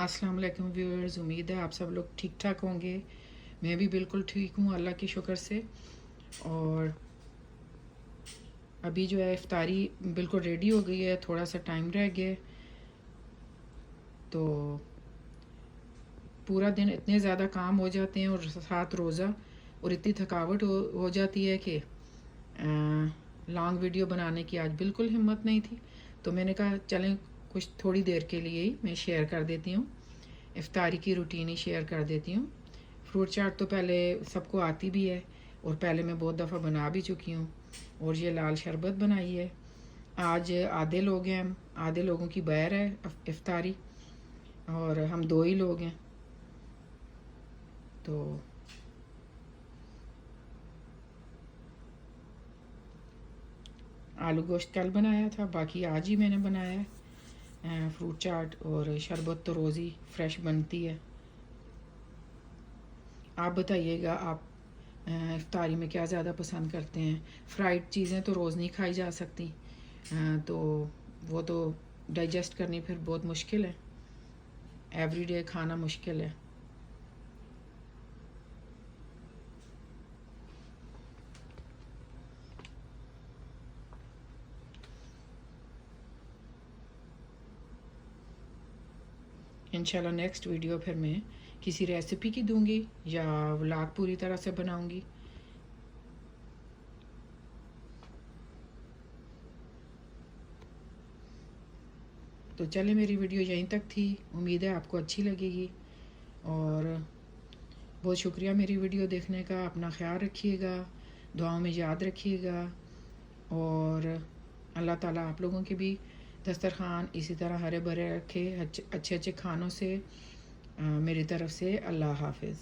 अस्सलाम वालेकुम व्यूअर्स, उम्मीद है आप सब लोग ठीक ठाक होंगे। मैं भी बिल्कुल ठीक हूँ अल्लाह के शुक्र से। और अभी जो है इफ्तारी बिल्कुल रेडी हो गई है, थोड़ा सा टाइम रह गया है। तो पूरा दिन इतने ज़्यादा काम हो जाते हैं और साथ रोज़ा, और इतनी थकावट हो जाती है कि लॉन्ग वीडियो बनाने की आज बिल्कुल हिम्मत नहीं थी। तो मैंने कहा चलें कुछ थोड़ी देर के लिए ही मैं शेयर कर देती हूँ, इफ्तारी की रूटीन ही शेयर कर देती हूँ। फ्रूट चाट तो पहले सबको आती भी है और पहले मैं बहुत दफ़ा बना भी चुकी हूँ। और ये लाल शरबत बनाई है। आज आधे लोग हैं, हम आधे लोगों की बैर है इफ्तारी, और हम 2 ही लोग हैं। तो आलू गोश्त कल बनाया था, बाकी आज ही मैंने बनाया है फ्रूट चाट। और शरबत तो रोज़ ही फ्रेश बनती है। आप बताइएगा, आप इफ्तारी में क्या ज़्यादा पसंद करते हैं? फ्राइड चीज़ें तो रोज़ नहीं खाई जा सकती, तो वो तो डाइजेस्ट करनी फिर बहुत मुश्किल है, एवरीडे खाना मुश्किल है। इंशाल्लाह नेक्स्ट वीडियो फिर मैं किसी रेसिपी की दूंगी या व्लॉग पूरी तरह से बनाऊंगी। तो चले, मेरी वीडियो यहीं तक थी, उम्मीद है आपको अच्छी लगेगी। और बहुत शुक्रिया मेरी वीडियो देखने का। अपना ख्याल रखिएगा, दुआओं में याद रखिएगा। और अल्लाह ताला आप लोगों के भी दस्तरखान इसी तरह हरे भरे रखे, अच्छे अच्छे खानों से। मेरी तरफ से अल्लाह हाफिज़।